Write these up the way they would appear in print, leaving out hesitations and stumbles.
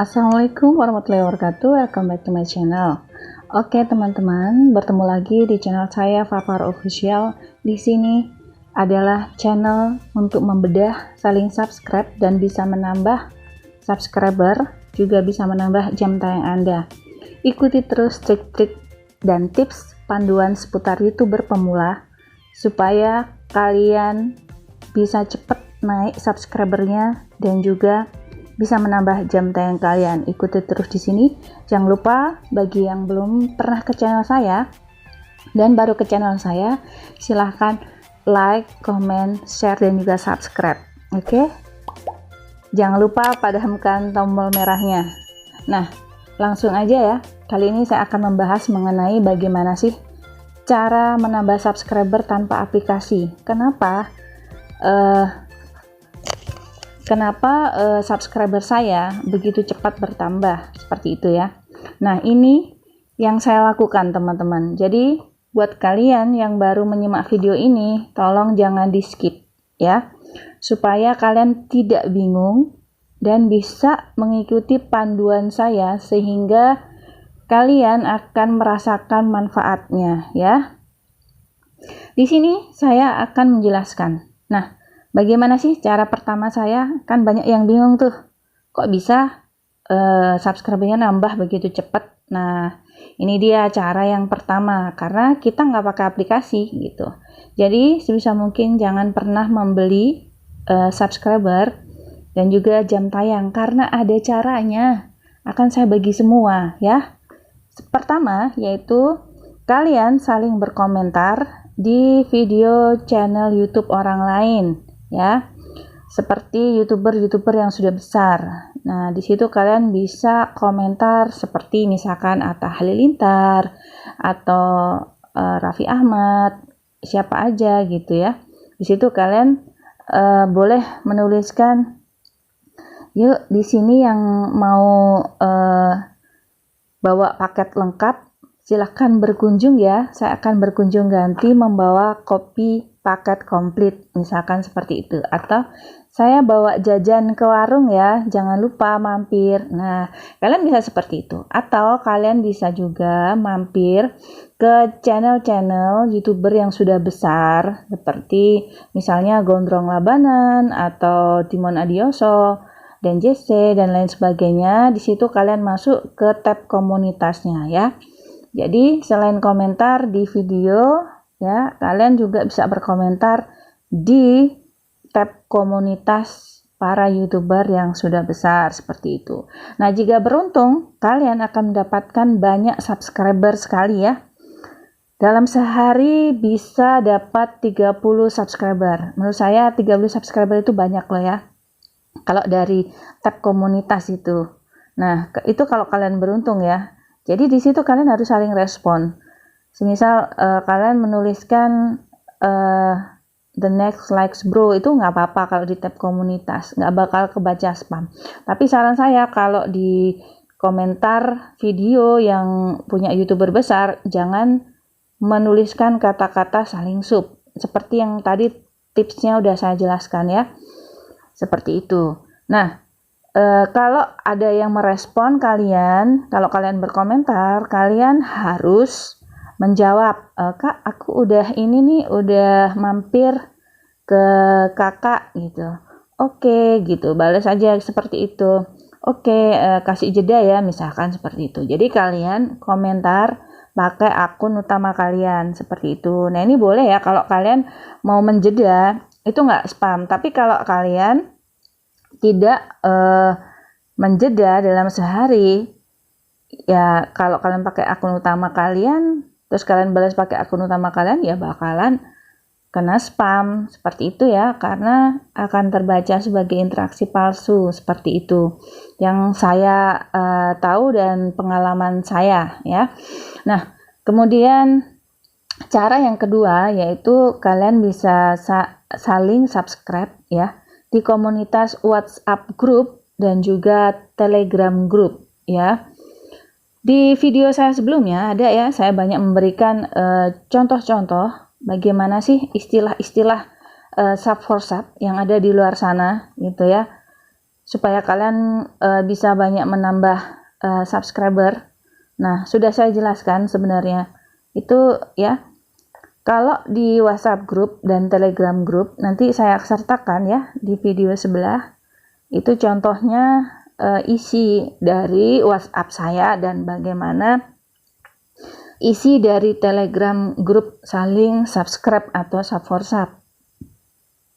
Assalamualaikum warahmatullahi wabarakatuh. Welcome back to my channel. Oke teman-teman, bertemu lagi di channel saya Fafar Official. Di sini adalah channel untuk membedah, saling subscribe dan bisa menambah subscriber, juga bisa menambah jam tayang Anda. Ikuti terus trik-trik dan tips panduan seputar YouTuber pemula supaya kalian bisa cepat naik subscribernya dan juga bisa menambah jam tayang kalian. Ikuti terus di sini. Jangan lupa bagi yang belum pernah ke channel saya dan baru ke channel saya, silahkan like, comment, share dan juga subscribe. Oke? Jangan lupa padamkan tombol merahnya. Nah, langsung aja ya. Kali ini saya akan membahas mengenai bagaimana sih cara menambah subscriber tanpa aplikasi. Kenapa subscriber saya begitu cepat bertambah seperti itu ya. Nah, ini yang saya lakukan teman-teman. Jadi buat kalian yang baru menyimak video ini, tolong jangan di skip ya, supaya kalian tidak bingung dan bisa mengikuti panduan saya sehingga kalian akan merasakan manfaatnya ya. Di sini saya akan menjelaskan. Nah, bagaimana sih cara pertama saya? Kan banyak yang bingung tuh, kok bisa subscribernya nambah begitu cepat. Nah, ini dia cara yang pertama, karena kita nggak pakai aplikasi gitu. Jadi sebisa mungkin jangan pernah membeli subscriber dan juga jam tayang, karena ada caranya. Akan saya bagi semua ya. Pertama yaitu kalian saling berkomentar di video channel YouTube orang lain ya, seperti youtuber yang sudah besar. Nah, di situ kalian bisa komentar seperti misalkan Atta Halilintar atau Raffi Ahmad, siapa aja gitu ya. Di situ kalian boleh menuliskan, yuk di sini yang mau bawa paket lengkap silahkan berkunjung ya, saya akan berkunjung ganti membawa kopi paket komplit, misalkan seperti itu. Atau saya bawa jajan ke warung ya, jangan lupa mampir. Nah, kalian bisa seperti itu. Atau kalian bisa juga mampir ke channel-channel YouTuber yang sudah besar, seperti misalnya Gondrong Labanan atau Timon Adioso dan JC dan lain sebagainya. Di situ kalian masuk ke tab komunitasnya ya. Jadi selain komentar di video ya, kalian juga bisa berkomentar di tab komunitas para YouTuber yang sudah besar seperti itu. Nah, jika beruntung kalian akan mendapatkan banyak subscriber sekali ya. Dalam sehari bisa dapat 30 subscriber. Menurut saya 30 subscriber itu banyak loh ya, kalau dari tab komunitas itu. Nah, itu kalau kalian beruntung ya. Jadi di situ kalian harus saling respon. Semisal kalian menuliskan the next likes bro, itu nggak apa-apa kalau di tab komunitas, nggak bakal kebaca spam. Tapi saran saya kalau di komentar video yang punya YouTuber besar, jangan menuliskan kata-kata saling sub. Seperti yang tadi tipsnya udah saya jelaskan ya. Seperti itu. Nah, kalau ada yang merespon kalian, kalau kalian berkomentar, kalian harus menjawab, Kak, aku udah ini nih, udah mampir ke kakak gitu. Oke, gitu, balas aja seperti itu. Oke, kasih jeda ya, misalkan seperti itu. Jadi kalian komentar pakai akun utama kalian, seperti itu. Nah, ini boleh ya kalau kalian mau menjeda, itu nggak spam. Tapi kalau kalian tidak menjeda dalam sehari ya, kalau kalian pakai akun utama kalian terus kalian balas pakai akun utama kalian, ya bakalan kena spam seperti itu ya, karena akan terbaca sebagai interaksi palsu seperti itu yang saya tahu dan pengalaman saya ya. Nah, kemudian cara yang kedua yaitu kalian bisa saling subscribe ya di komunitas WhatsApp group dan juga Telegram group ya. Di video saya sebelumnya ada ya, saya banyak memberikan contoh-contoh bagaimana sih istilah-istilah sub for sub yang ada di luar sana gitu ya, supaya kalian bisa banyak menambah subscriber. Nah, sudah saya jelaskan sebenarnya. Itu ya. Kalau di WhatsApp group dan Telegram group nanti saya sertakan ya di video sebelah. Itu contohnya isi dari WhatsApp saya dan bagaimana isi dari Telegram grup saling subscribe atau sub for sub.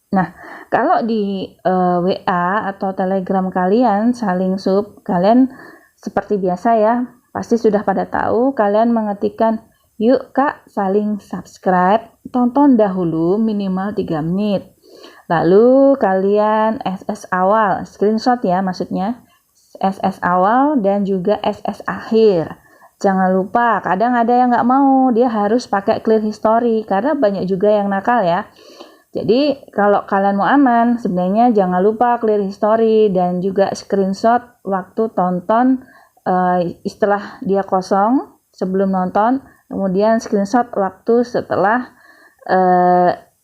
Nah, kalau di WA atau Telegram kalian saling sub, kalian seperti biasa ya, pasti sudah pada tahu, kalian mengetikkan, yuk kak saling subscribe, tonton dahulu minimal 3 menit. Lalu kalian SS awal, screenshot ya maksudnya, SS awal dan juga SS akhir. Jangan lupa, kadang ada yang nggak mau, dia harus pakai clear history, karena banyak juga yang nakal ya. Jadi kalau kalian mau aman, sebenarnya jangan lupa clear history dan juga screenshot waktu tonton setelah dia kosong sebelum nonton, kemudian screenshot waktu setelah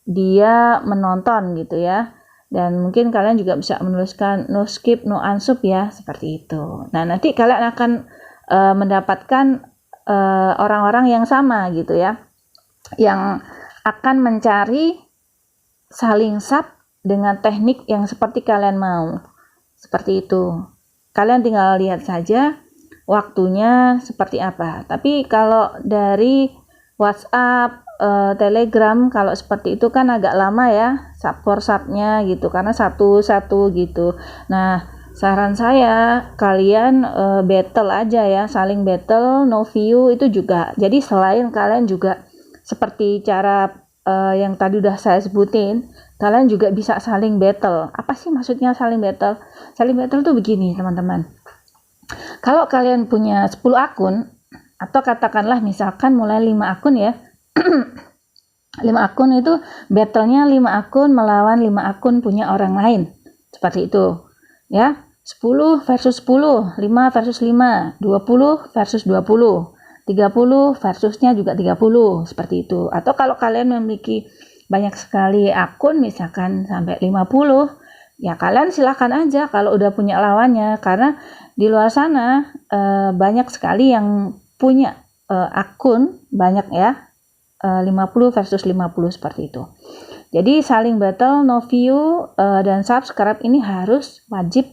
dia menonton gitu ya. Dan mungkin kalian juga bisa menuliskan no skip, no unsub ya, seperti itu. Nah, nanti kalian akan mendapatkan orang-orang yang sama gitu ya, yang akan mencari saling sub dengan teknik yang seperti kalian mau, seperti itu. Kalian tinggal lihat saja waktunya seperti apa. Tapi kalau dari WhatsApp, Telegram, kalau seperti itu kan agak lama ya sub for subnya gitu, karena satu-satu gitu. Nah, saran saya kalian battle aja ya, saling battle, no view itu juga. Jadi selain kalian juga seperti cara yang tadi udah saya sebutin, kalian juga bisa saling battle. Apa sih maksudnya saling battle? Saling battle tuh begini teman-teman. Kalau kalian punya 10 akun, atau katakanlah misalkan mulai 5 akun ya, 5 akun itu battlenya 5 akun melawan 5 akun punya orang lain, seperti itu ya. 10 versus 10, 5 versus 5, 20 versus 20, 30 versusnya juga 30, seperti itu. Atau kalau kalian memiliki banyak sekali akun, misalkan sampai 50, ya kalian silahkan aja kalau udah punya lawannya, karena di luar sana banyak sekali yang punya akun banyak ya, 50 versus 50 seperti itu. Jadi saling battle, no view, dan subscribe ini harus wajib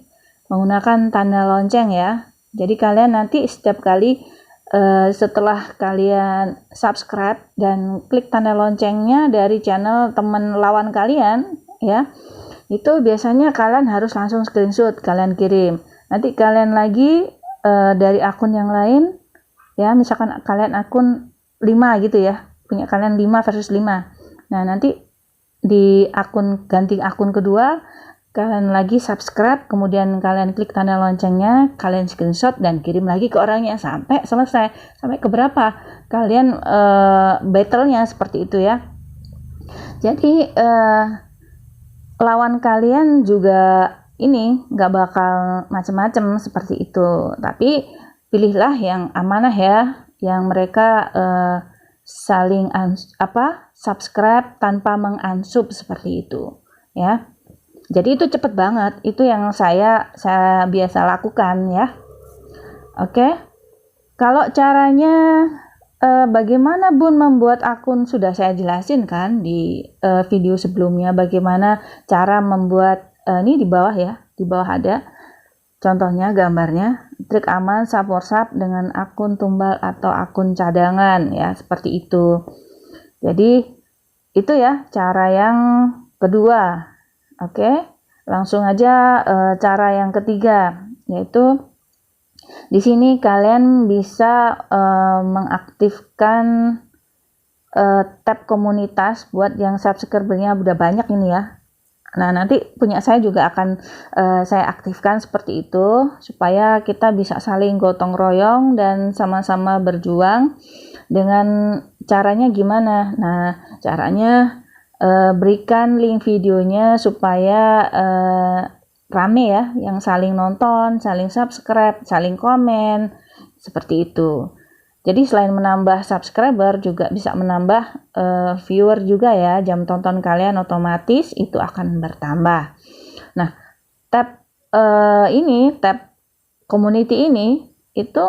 menggunakan tanda lonceng ya. Jadi kalian nanti setiap kali setelah kalian subscribe dan klik tanda loncengnya dari channel teman lawan kalian ya, itu biasanya kalian harus langsung screenshot, kalian kirim. Nanti kalian lagi dari akun yang lain ya, misalkan kalian akun 5 gitu ya, punya kalian 5 versus 5. Nah, nanti di ganti akun kedua, kalian lagi subscribe, kemudian kalian klik tanda loncengnya, kalian screenshot dan kirim lagi ke orangnya sampai selesai. Sampai keberapa kalian battle-nya, seperti itu ya. Jadi lawan kalian juga ini nggak bakal macam-macam seperti itu. Tapi pilihlah yang amanah ya, yang mereka saling subscribe tanpa mengunsub, seperti itu ya. Jadi itu cepet banget, itu yang saya biasa lakukan ya. Oke. Kalau caranya bagaimana Bun membuat akun, sudah saya jelasin kan di video sebelumnya, bagaimana cara membuat ini di bawah ya, di bawah ada contohnya, gambarnya, trik aman sub for sub dengan akun tumbal atau akun cadangan ya, seperti itu. Jadi itu ya cara yang kedua. Oke, langsung aja cara yang ketiga, yaitu di sini kalian bisa mengaktifkan tab komunitas buat yang subscribernya udah banyak ini ya. Nah, nanti punya saya juga akan saya aktifkan seperti itu, supaya kita bisa saling gotong royong dan sama-sama berjuang. Dengan caranya gimana? Nah, caranya berikan link videonya supaya rame ya, yang saling nonton, saling subscribe, saling komen, seperti itu. Jadi selain menambah subscriber, juga bisa menambah viewer juga ya, jam tonton kalian otomatis itu akan bertambah. Nah, tab ini tab community ini itu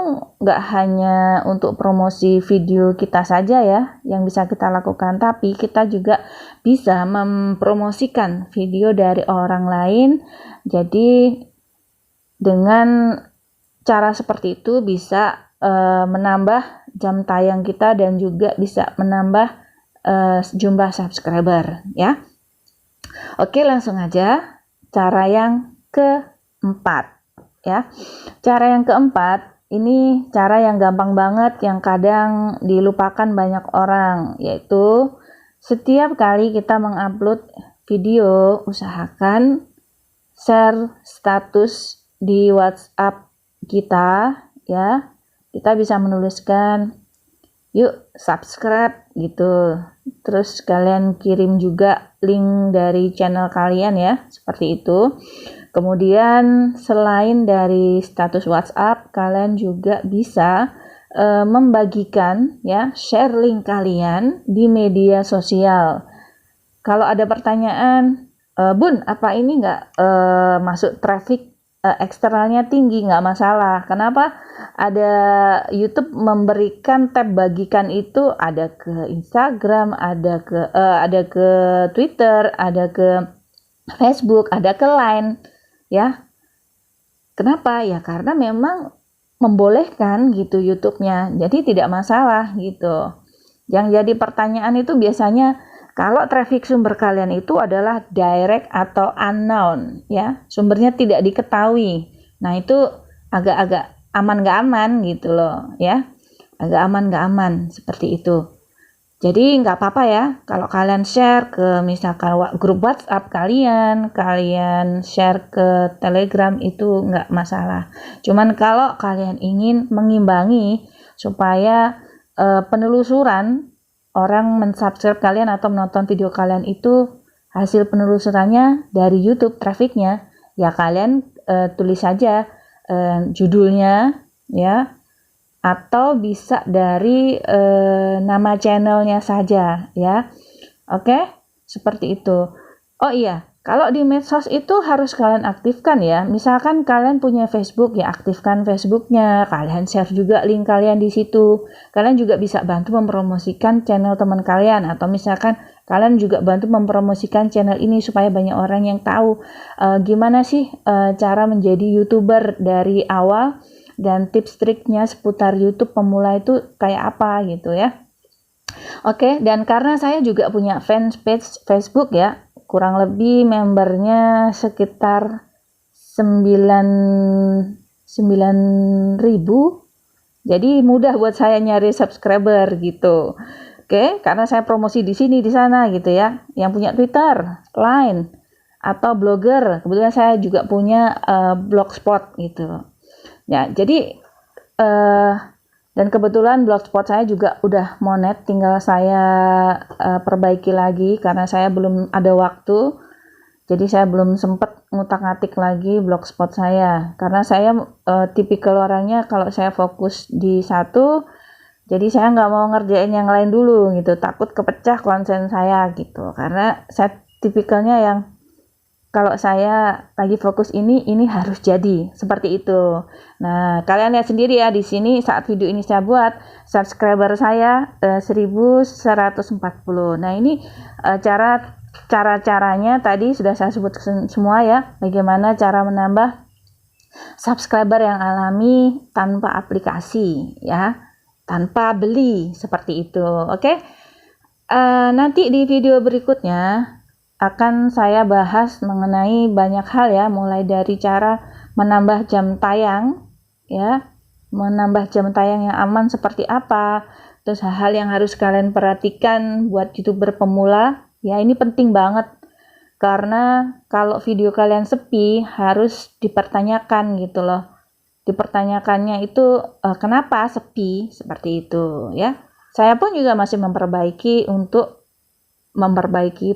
nggak hanya untuk promosi video kita saja ya yang bisa kita lakukan, tapi kita juga bisa mempromosikan video dari orang lain. Jadi dengan cara seperti itu bisa menambah jam tayang kita dan juga bisa menambah jumlah subscriber ya. Oke, langsung aja cara yang keempat ya. Cara yang keempat ini cara yang gampang banget, yang kadang dilupakan banyak orang, yaitu setiap kali kita mengupload video, usahakan share status di WhatsApp kita ya. Kita bisa menuliskan yuk subscribe gitu. Terus kalian kirim juga link dari channel kalian ya, seperti itu. Kemudian selain dari status WhatsApp, kalian juga bisa membagikan ya, share link kalian di media sosial. Kalau ada pertanyaan, Bun, apa ini nggak masuk traffic eksternalnya tinggi? Nggak masalah. Kenapa? Ada YouTube memberikan tab bagikan itu, ada ke Instagram, ada ke Twitter, ada ke Facebook, ada ke Line. Ya, kenapa? Ya karena memang membolehkan gitu YouTube-nya, jadi tidak masalah gitu. Yang jadi pertanyaan itu biasanya kalau traffic sumber kalian itu adalah direct atau unknown, ya sumbernya tidak diketahui. Nah itu agak-agak aman nggak aman gitu loh, ya agak aman nggak aman seperti itu. Jadi nggak apa-apa ya kalau kalian share ke misalkan grup WhatsApp kalian share ke Telegram, itu nggak masalah. Cuman kalau kalian ingin mengimbangi supaya penelusuran orang mensubscribe kalian atau menonton video kalian itu hasil penelusurannya dari YouTube trafficnya, ya kalian tulis saja judulnya ya, atau bisa dari nama channelnya saja ya. Oke, seperti itu. Oh iya, kalau di medsos itu harus kalian aktifkan ya. Misalkan kalian punya Facebook, ya aktifkan Facebooknya. Kalian share juga link kalian di situ. Kalian juga bisa bantu mempromosikan channel teman kalian, atau misalkan kalian juga bantu mempromosikan channel ini supaya banyak orang yang tahu gimana sih cara menjadi YouTuber dari awal, dan tips triknya seputar YouTube pemula itu kayak apa gitu ya. Oke, dan karena saya juga punya fanpage Facebook ya, kurang lebih membernya sekitar 9.000, jadi mudah buat saya nyari subscriber gitu. Oke, karena saya promosi di sini di sana gitu ya. Yang punya Twitter, Line, atau blogger, kebetulan saya juga punya blogspot gitu. Ya, jadi dan kebetulan blogspot saya juga udah monet, tinggal saya perbaiki lagi karena saya belum ada waktu. Jadi saya belum sempat ngutak-ngatik lagi blogspot saya karena saya tipikal orangnya kalau saya fokus di satu, jadi saya nggak mau ngerjain yang lain dulu gitu, takut kepecah konsen saya gitu. Karena saya tipikalnya yang kalau saya lagi fokus ini harus jadi seperti itu. Nah, kalian lihat sendiri ya di sini saat video ini saya buat, subscriber saya 1140. Nah, ini cara-caranya tadi sudah saya sebut semua ya. Bagaimana cara menambah subscriber yang alami tanpa aplikasi ya, tanpa beli seperti itu. Oke. Nanti di video berikutnya akan saya bahas mengenai banyak hal ya, mulai dari cara menambah jam tayang ya, menambah jam tayang yang aman seperti apa, terus hal-hal yang harus kalian perhatikan buat YouTuber pemula ya. Ini penting banget karena kalau video kalian sepi harus dipertanyakan gitu loh. Dipertanyakannya itu kenapa sepi seperti itu ya. Saya pun juga masih memperbaiki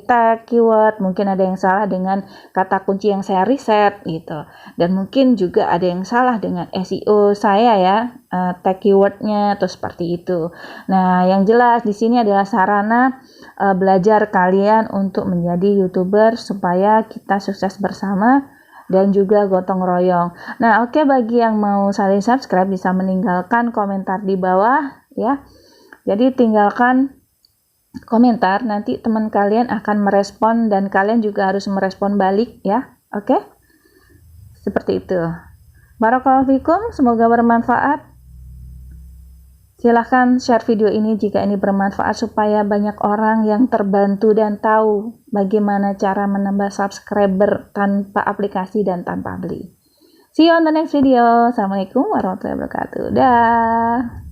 tag, keyword, mungkin ada yang salah dengan kata kunci yang saya riset gitu, dan mungkin juga ada yang salah dengan SEO saya ya, tag keywordnya atau seperti itu. Nah, yang jelas di sini adalah sarana belajar kalian untuk menjadi YouTuber supaya kita sukses bersama dan juga gotong royong. Nah, oke, bagi yang mau saling subscribe bisa meninggalkan komentar di bawah ya. Jadi tinggalkan komentar, nanti teman kalian akan merespon dan kalian juga harus merespon balik ya. Oke? Seperti itu. Barakallahu fikum, semoga bermanfaat. Silahkan share video ini jika ini bermanfaat supaya banyak orang yang terbantu dan tahu bagaimana cara menambah subscriber tanpa aplikasi dan tanpa beli. See you on the next video. Assalamualaikum warahmatullahi wabarakatuh. Dah.